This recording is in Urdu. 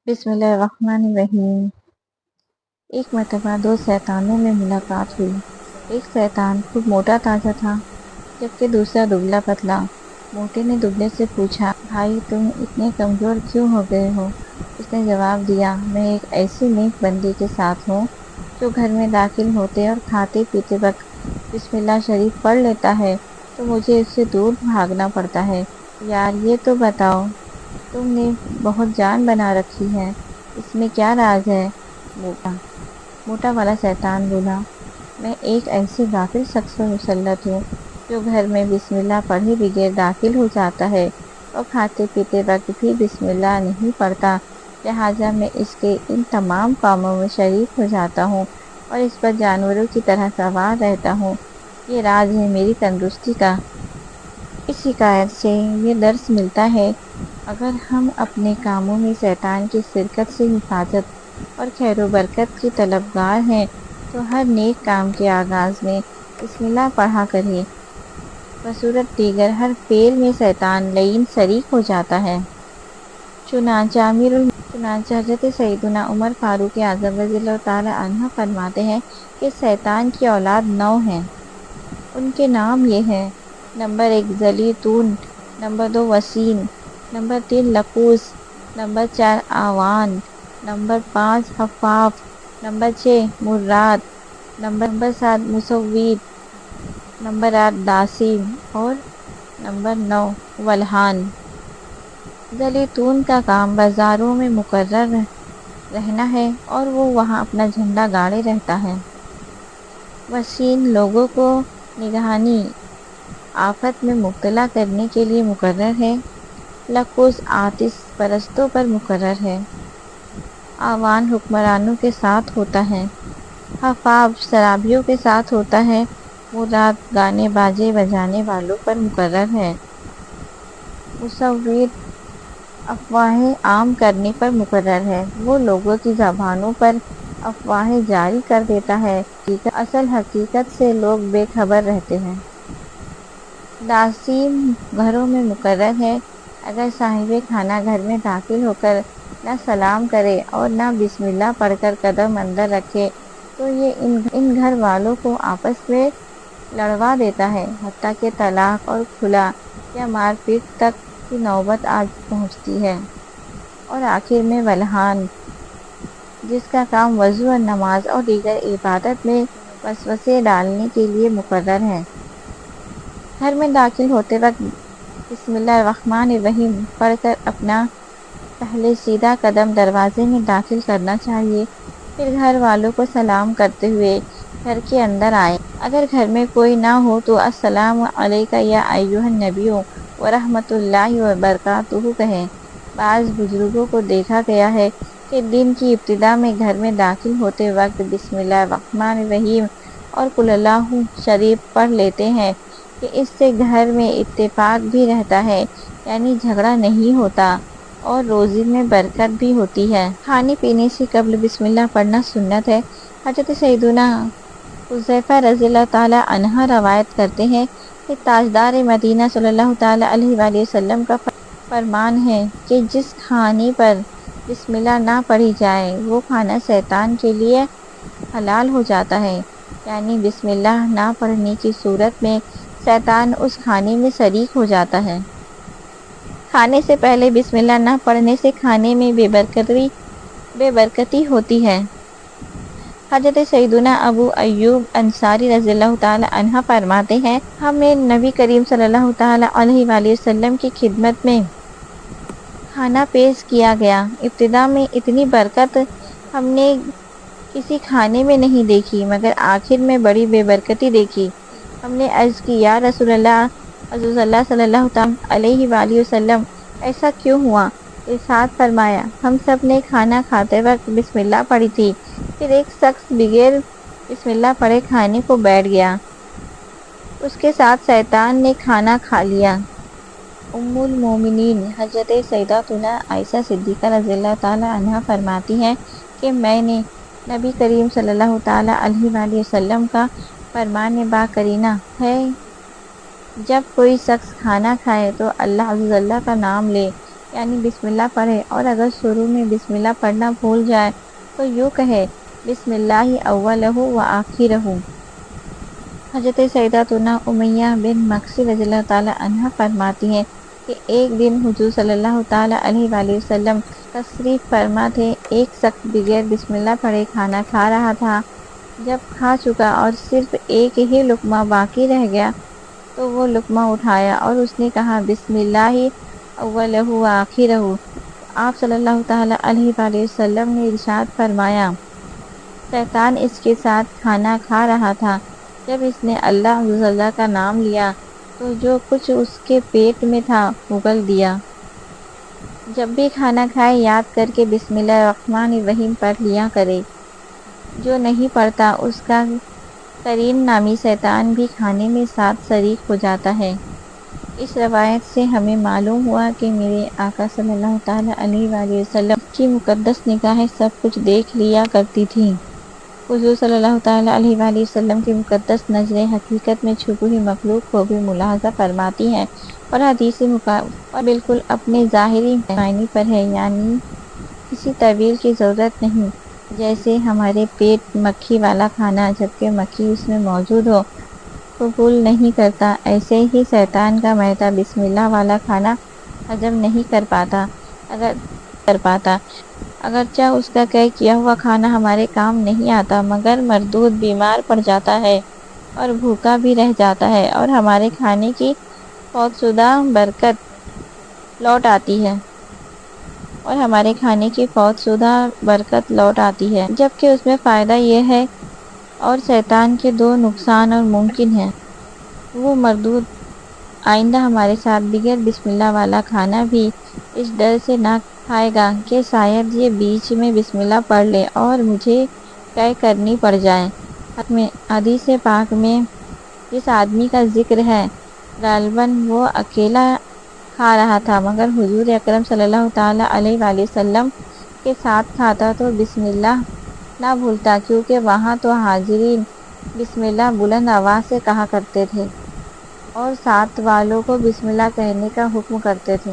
بسم اللہ الرحمن الرحیم۔ ایک مرتبہ دو شیطانوں میں ملاقات ہوئی۔ ایک شیطان خوب موٹا تازہ تھا جبکہ دوسرا دبلا پتلا۔ موٹے نے دبلے سے پوچھا، بھائی تم اتنے کمزور کیوں ہو گئے ہو؟ اس نے جواب دیا، میں ایک ایسی نیک بندی کے ساتھ ہوں جو گھر میں داخل ہوتے اور کھاتے پیتے وقت بسم اللہ شریف پڑھ لیتا ہے تو مجھے اس سے دور بھاگنا پڑتا ہے۔ یار یہ تو بتاؤ، تم نے بہت جان بنا رکھی ہے، اس میں کیا راز ہے؟ موٹا والا شیطان بولا، میں ایک ایسے غافل شخص پر مسلط ہوں جو گھر میں بسم اللہ پڑھے بغیر داخل ہو جاتا ہے اور کھاتے پیتے وقت بھی بسم اللہ نہیں پڑھتا، لہٰذا میں اس کے ان تمام کاموں میں شریک ہو جاتا ہوں اور اس پر جانوروں کی طرح سوار رہتا ہوں۔ یہ راز ہے میری تندرستی کا۔ اس حکایت سے یہ درس ملتا ہے، اگر ہم اپنے کاموں میں شیطان کی شرکت سے حفاظت اور خیر و برکت کی طلبگار ہیں تو ہر نیک کام کے آغاز میں بسم اللہ پڑھا کریں، بصورت دیگر ہر فعل میں شیطان لعین شریک ہو جاتا ہے۔ چنانچہ حضرت سیدنا عمر فاروق اعظم رضی اللہ تعالی عنہ فرماتے ہیں کہ شیطان کی اولاد 9 ہیں۔ ان کے نام یہ ہیں: نمبر 1 ذلیتون، نمبر 2 وسین، نمبر 3 لقوس، نمبر 4 آوان، نمبر 5 حفاف، نمبر 6 مرات، نمبر 7 مسوید، نمبر 8 داسیم اور نمبر 9 ولہان۔ ذلیتون کا کام بازاروں میں مقرر رہنا ہے اور وہ وہاں اپنا جھنڈا گاڑے رہتا ہے۔ وسین لوگوں کو نگہانی آفت میں مبتلا کرنے کے لیے مقرر ہے۔ لقوس آتش پرستوں پر مقرر ہے۔ آوان حکمرانوں کے ساتھ ہوتا ہے۔ حفاف شرابیوں کے ساتھ ہوتا ہے۔ مرات گانے باجے بجانے والوں پر مقرر ہے۔ مسوید افواہیں عام کرنے پر مقرر ہے۔ وہ لوگوں کی زبانوں پر افواہیں جاری کر دیتا ہے، اصل حقیقت سے لوگ بے خبر رہتے ہیں۔ داسیم گھروں میں مقرر ہے۔ اگر صاحب خانہ گھر میں داخل ہو کر نہ سلام کرے اور نہ بسم اللہ پڑھ کر قدم اندر رکھے تو یہ ان گھر والوں کو آپس میں لڑوا دیتا ہے، حتیٰ کہ طلاق اور کھلا یا مار پیٹ تک کی نوبت آ پہنچتی ہے۔ اور آخر میں ولہان، جس کا کام وضو اور نماز اور دیگر عبادت میں وسوسے ڈالنے کے لیے مقرر ہے۔ گھر میں داخل ہوتے وقت بسم اللہ الرحمن الرحیم پڑھ کر اپنا پہلے سیدھا قدم دروازے میں داخل کرنا چاہیے، پھر گھر والوں کو سلام کرتے ہوئے گھر کے اندر آئیں۔ اگر گھر میں کوئی نہ ہو تو السلام علیک یا ایھا النبی ورحمۃ اللہ وبرکاتہ کہیں۔ بعض بزرگوں کو دیکھا گیا ہے کہ دن کی ابتدا میں گھر میں داخل ہوتے وقت بسم اللہ الرحمن الرحیم اور قل اللہ شریف پڑھ لیتے ہیں کہ اس سے گھر میں اتفاق بھی رہتا ہے، یعنی جھگڑا نہیں ہوتا اور روزی میں برکت بھی ہوتی ہے۔ کھانے پینے سے قبل بسم اللہ پڑھنا سنت ہے۔ حضرت سیدنا حذیفہ رضی اللہ تعالی عنہ روایت کرتے ہیں کہ تاجدار مدینہ صلی اللہ تعالی علیہ وآلہ وسلم کا فرمان ہے کہ جس کھانے پر بسم اللہ نہ پڑھی جائے وہ کھانا شیطان کے لیے حلال ہو جاتا ہے، یعنی بسم اللہ نہ پڑھنے کی صورت میں شیطان اس کھانے میں شریک ہو جاتا ہے۔ کھانے سے پہلے بسم اللہ نہ پڑھنے سے کھانے میں بے برکتی ہوتی ہے۔ حضرت سیدنا ابو ایوب انصاری رضی اللہ تعالی عنہ فرماتے ہیں، ہمیں نبی کریم صلی اللہ تعالی علیہ وآلہ وسلم کی خدمت میں کھانا پیش کیا گیا۔ ابتدا میں اتنی برکت ہم نے کسی کھانے میں نہیں دیکھی مگر آخر میں بڑی بے برکتی دیکھی۔ ہم نے عرض کی، یا رسول اللہ صلی اللہ تعالی علیہ وآلہ وسلم ایسا کیوں ہوا؟ ارشاد فرمایا، ہم سب نے کھانا کھاتے وقت بسم اللہ پڑھی تھی، پھر ایک شخص بغیر بسم اللہ پڑھے کھانے کو بیٹھ گیا، اس کے ساتھ شیطان نے کھانا کھا لیا۔ ام المومنین حضرت سیداتنا عائشہ صدیقہ رضی اللہ تعالی عنہا فرماتی ہیں کہ میں نے نبی کریم صلی اللہ تعالی علیہ وآلہ وسلم کا فرمان باقرینہ ہے، جب کوئی شخص کھانا کھائے تو اللہ عز و جل کا نام لے یعنی بسم اللہ پڑھے، اور اگر شروع میں بسم اللہ پڑھنا بھول جائے تو یوں کہے بسم اللہ اولہ و آخرہ۔ حضرت سیداتنا امیہ بن مقصد رضی اللہ تعالی عنہا فرماتی ہیں کہ ایک دن حضور صلی اللہ تعالی علیہ وآلہ وسلم تشریف فرما تھے۔ ایک شخص بغیر بسم اللہ پڑھے کھانا کھا رہا تھا۔ جب کھا چکا اور صرف ایک ہی لقمہ باقی رہ گیا تو وہ لقمہ اٹھایا اور اس نے کہا بسم اللہ اولہ و آخرہ۔ آپ صلی اللہ تعالی علیہ وآلہ وسلم نے ارشاد فرمایا، شیطان اس کے ساتھ کھانا کھا رہا تھا۔ جب اس نے اللہ عز و جل کا نام لیا تو جو کچھ اس کے پیٹ میں تھا اگل دیا۔ جب بھی کھانا کھائے یاد کر کے بسم اللہ الرحمن الرحیم پڑھ لیا کرے۔ جو نہیں پڑھتا اس کا قرین نامی شیطان بھی کھانے میں ساتھ شریک ہو جاتا ہے۔ اس روایت سے ہمیں معلوم ہوا کہ میرے آقا صلی اللہ تعالی علیہ وآلہ وسلم کی مقدس نگاہیں سب کچھ دیکھ لیا کرتی تھیں۔ حضور صلی اللہ تعالی علیہ وآلہ وسلم کی مقدس نظریں حقیقت میں چھپی ہوئی مخلوق کو بھی ملاحظہ فرماتی ہیں، اور حدیث اور بالکل اپنے ظاہری معنی پر ہے، یعنی کسی تعویل کی ضرورت نہیں۔ جیسے ہمارے پیٹ مکھی والا کھانا جبکہ مکھی اس میں موجود ہو قبول نہیں کرتا، ایسے ہی شیطان کا میدا بسم اللہ والا کھانا ہضم نہیں کر پاتا، اگرچہ اس کا طے کیا ہوا کھانا ہمارے کام نہیں آتا، مگر مردود بیمار پڑ جاتا ہے اور بھوکا بھی رہ جاتا ہے اور ہمارے کھانے کی فوت شدہ برکت لوٹ آتی ہے، جبکہ اس میں فائدہ یہ ہے اور شیطان کے دو نقصان اور ممکن ہیں۔ وہ مردود آئندہ ہمارے ساتھ بغیر بسم اللہ والا کھانا بھی اس ڈر سے نہ کھائے گا کہ شاید یہ بیچ میں بسم اللہ پڑھ لے اور مجھے طے کرنی پڑ جائے۔ حدیث پاک میں جس آدمی کا ذکر ہے غالباً وہ اکیلا کھا رہا تھا، مگر حضور اکرم صلی اللہ تعالی علیہ وآلہ وسلم کے ساتھ کھاتا تو بسم اللہ نہ بھولتا، کیونکہ وہاں تو حاضرین بسم اللہ بلند آواز سے کہا کرتے تھے اور ساتھ والوں کو بسم اللہ کہنے کا حکم کرتے تھے۔